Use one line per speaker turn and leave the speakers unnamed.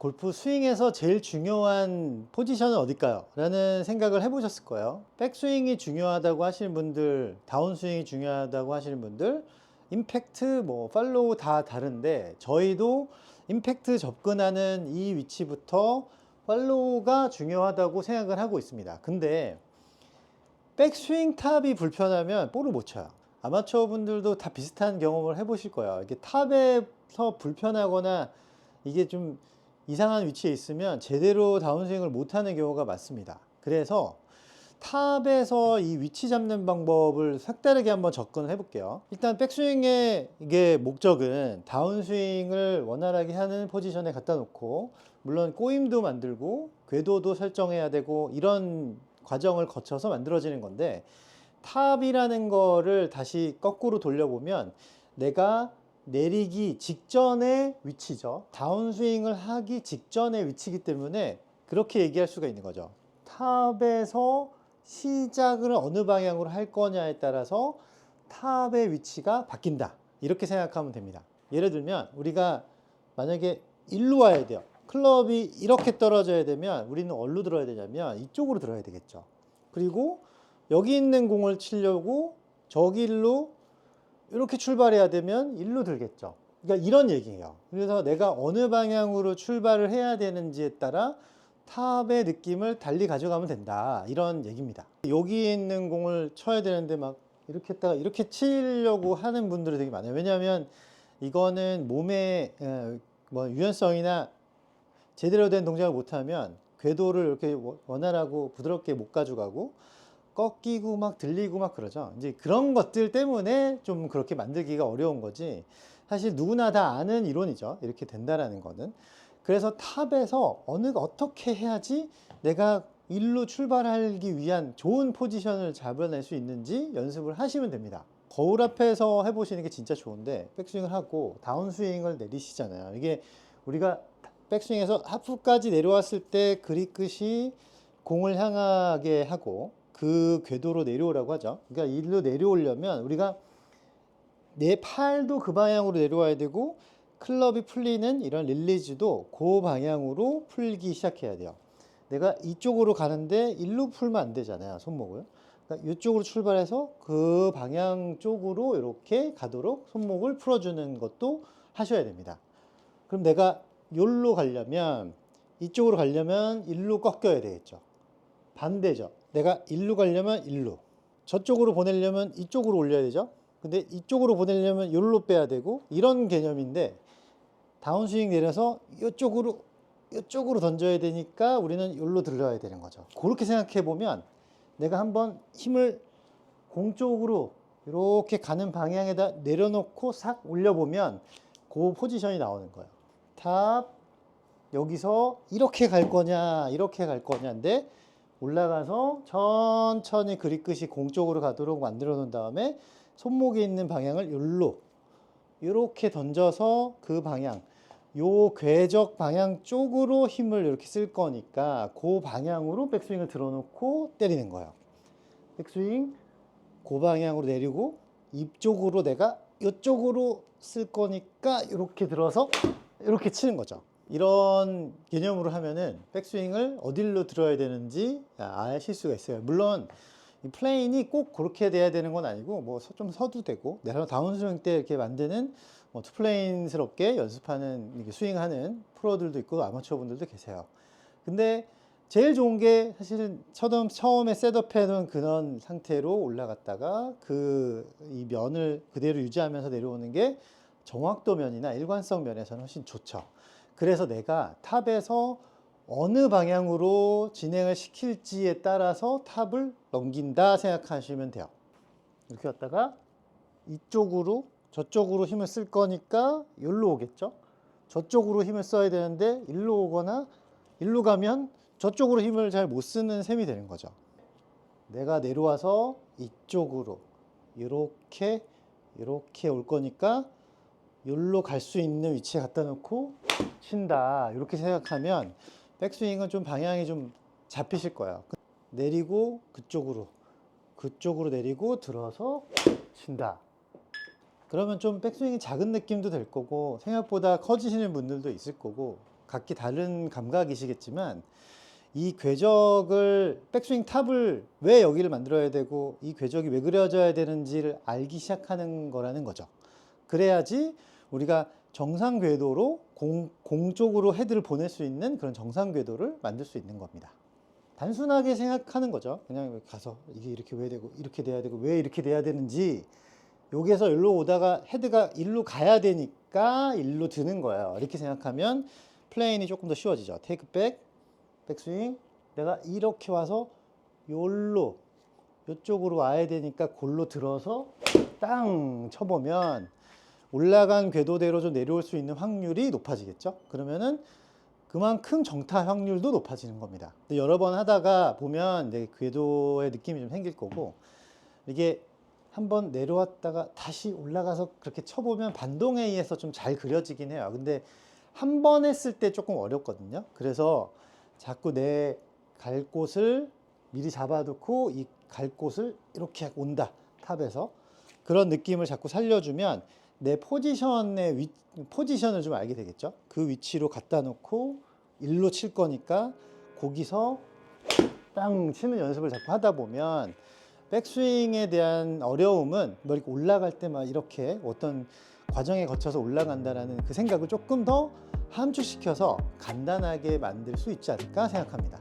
골프 스윙에서 제일 중요한 포지션은 어딜까요? 라는 생각을 해보셨을 거예요. 백스윙이 중요하다고 하시는 분들, 다운스윙이 중요하다고 하시는 분들, 임팩트, 팔로우 다 다른데 저희도 임팩트 접근하는 이 위치부터 팔로우가 중요하다고 생각을 하고 있습니다. 근데 백스윙 탑이 불편하면 볼을 못 쳐요. 아마추어 분들도 다 비슷한 경험을 해보실 거예요. 이게 탑에서 불편하거나 이게 좀 이상한 위치에 있으면 제대로 다운스윙을 못하는 경우가 많습니다. 그래서 탑에서 이 위치 잡는 방법을 색다르게 한번 접근을 해볼게요. 일단 백스윙의 이게 목적은 다운스윙을 원활하게 하는 포지션에 갖다 놓고, 물론 꼬임도 만들고 궤도도 설정해야 되고 이런 과정을 거쳐서 만들어지는 건데, 탑이라는 거를 다시 거꾸로 돌려보면 내가 내리기 직전의 위치죠. 다운스윙을 하기 직전의 위치이기 때문에 그렇게 얘기할 수가 있는 거죠. 탑에서 시작을 어느 방향으로 할 거냐에 따라서 탑의 위치가 바뀐다, 이렇게 생각하면 됩니다. 예를 들면 우리가 만약에 일로 와야 돼요. 클럽이 이렇게 떨어져야 되면 우리는 어디로 들어야 되냐면 이쪽으로 들어야 되겠죠. 그리고 여기 있는 공을 치려고 저길로 이렇게 출발해야 되면 일로 들겠죠. 그러니까 이런 얘기예요. 그래서 내가 어느 방향으로 출발을 해야 되는지에 따라 탑의 느낌을 달리 가져가면 된다, 이런 얘기입니다. 여기 있는 공을 쳐야 되는데 막 이렇게 했다가 이렇게 치려고 하는 분들이 되게 많아요. 왜냐하면 이거는 몸의 유연성이나 제대로 된 동작을 못하면 궤도를 이렇게 원활하고 부드럽게 못 가져가고 꺾이고 막 들리고 막 그러죠. 이제 그런 것들 때문에 좀 그렇게 만들기가 어려운 거지, 사실 누구나 다 아는 이론이죠. 이렇게 된다라는 거는. 그래서 탑에서 어떻게 해야지 내가 일로 출발하기 위한 좋은 포지션을 잡아낼 수 있는지 연습을 하시면 됩니다. 거울 앞에서 해보시는 게 진짜 좋은데, 백스윙을 하고 다운스윙을 내리시잖아요. 이게 우리가 백스윙에서 하프까지 내려왔을 때 그립 끝이 공을 향하게 하고 그 궤도로 내려오라고 하죠. 그러니까 일로 내려오려면 우리가 내 팔도 그 방향으로 내려와야 되고, 클럽이 풀리는 이런 릴리즈도 그 방향으로 풀기 시작해야 돼요. 내가 이쪽으로 가는데 일로 풀면 안 되잖아요, 손목을. 그러니까 이쪽으로 출발해서 그 방향 쪽으로 이렇게 가도록 손목을 풀어주는 것도 하셔야 됩니다. 그럼 내가 여기로 가려면, 이쪽으로 가려면 일로 꺾여야 되겠죠. 반대죠. 내가 일로 가려면 일로, 저쪽으로 보내려면 이쪽으로 올려야 되죠. 근데 이쪽으로 보내려면 여기로 빼야 되고, 이런 개념인데 다운스윙 내려서 이쪽으로 던져야 되니까 우리는 여기로 들어야 되는 거죠. 그렇게 생각해 보면 내가 한번 힘을 공 쪽으로 이렇게 가는 방향에다 내려놓고 싹 올려보면 그 포지션이 나오는 거예요. 탑, 여기서 이렇게 갈 거냐 이렇게 갈 거냐인데, 올라가서 천천히 그립 끝이 공 쪽으로 가도록 만들어 놓은 다음에 손목에 있는 방향을 여기로 이렇게 던져서 그 방향, 요 궤적 방향 쪽으로 힘을 이렇게 쓸 거니까 그 방향으로 백스윙을 들어놓고 때리는 거예요. 백스윙 그 방향으로 내리고, 이쪽으로 내가 이쪽으로 쓸 거니까 이렇게 들어서 이렇게 치는 거죠. 이런 개념으로 하면은 백스윙을 어디로 들어야 되는지 아실 수가 있어요. 물론 이 플레인이 꼭 그렇게 돼야 되는 건 아니고, 좀 서도 되고, 내가 다운스윙 때 이렇게 만드는 투플레인스럽게 연습하는, 이렇게 스윙하는 프로들도 있고 아마추어 분들도 계세요. 근데 제일 좋은 게 사실은 처음에 셋업해 놓은 그런 상태로 올라갔다가 이 면을 그대로 유지하면서 내려오는 게 정확도 면이나 일관성 면에서는 훨씬 좋죠. 그래서 내가 탑에서 어느 방향으로 진행을 시킬지에 따라서 탑을 넘긴다 생각하시면 돼요. 이렇게 왔다가 이쪽으로 저쪽으로 힘을 쓸 거니까 여기로 오겠죠. 저쪽으로 힘을 써야 되는데 일로 오거나 일로 가면 저쪽으로 힘을 잘 못 쓰는 셈이 되는 거죠. 내가 내려와서 이쪽으로 이렇게 올 거니까 여기로 갈 수 있는 위치에 갖다 놓고 친다, 이렇게 생각하면 백스윙은 좀 방향이 좀 잡히실 거예요. 내리고 그쪽으로 내리고 들어서 친다. 그러면 좀 백스윙이 작은 느낌도 될 거고, 생각보다 커지시는 분들도 있을 거고, 각기 다른 감각이시겠지만 이 궤적을 백스윙 탑을 왜 여기를 만들어야 되고 이 궤적이 왜 그려져야 되는지를 알기 시작하는 거라는 거죠. 그래야지 우리가 정상 궤도로 공 쪽으로 헤드를 보낼 수 있는 그런 정상 궤도를 만들 수 있는 겁니다. 단순하게 생각하는 거죠. 그냥 가서 이게 이렇게 왜 되고 이렇게 돼야 되고 왜 이렇게 돼야 되는지 여기에서 일로 오다가 헤드가 일로 가야 되니까 일로 드는 거예요. 이렇게 생각하면 플레인이 조금 더 쉬워지죠. 테이크 백, 백스윙. 내가 이렇게 와서 요로 요쪽으로 와야 되니까 골로 들어서 땅 쳐보면 올라간 궤도대로 좀 내려올 수 있는 확률이 높아지겠죠. 그러면은 그만큼 정타 확률도 높아지는 겁니다. 근데 여러 번 하다가 보면 내 궤도의 느낌이 좀 생길 거고 이게 한번 내려왔다가 다시 올라가서 그렇게 쳐보면 반동에 의해서 좀 잘 그려지긴 해요. 근데 한 번 했을 때 조금 어렵거든요. 그래서 자꾸 내 갈 곳을 미리 잡아두고 이 갈 곳을 이렇게 온다. 탑에서. 그런 느낌을 자꾸 살려주면 내 포지션을 좀 알게 되겠죠. 그 위치로 갖다 놓고 일로 칠 거니까 거기서 땅 치는 연습을 자꾸 하다 보면 백스윙에 대한 어려움은 뭐 이렇게 올라갈 때 막 이렇게 어떤 과정에 거쳐서 올라간다라는 그 생각을 조금 더 함축시켜서 간단하게 만들 수 있지 않을까 생각합니다.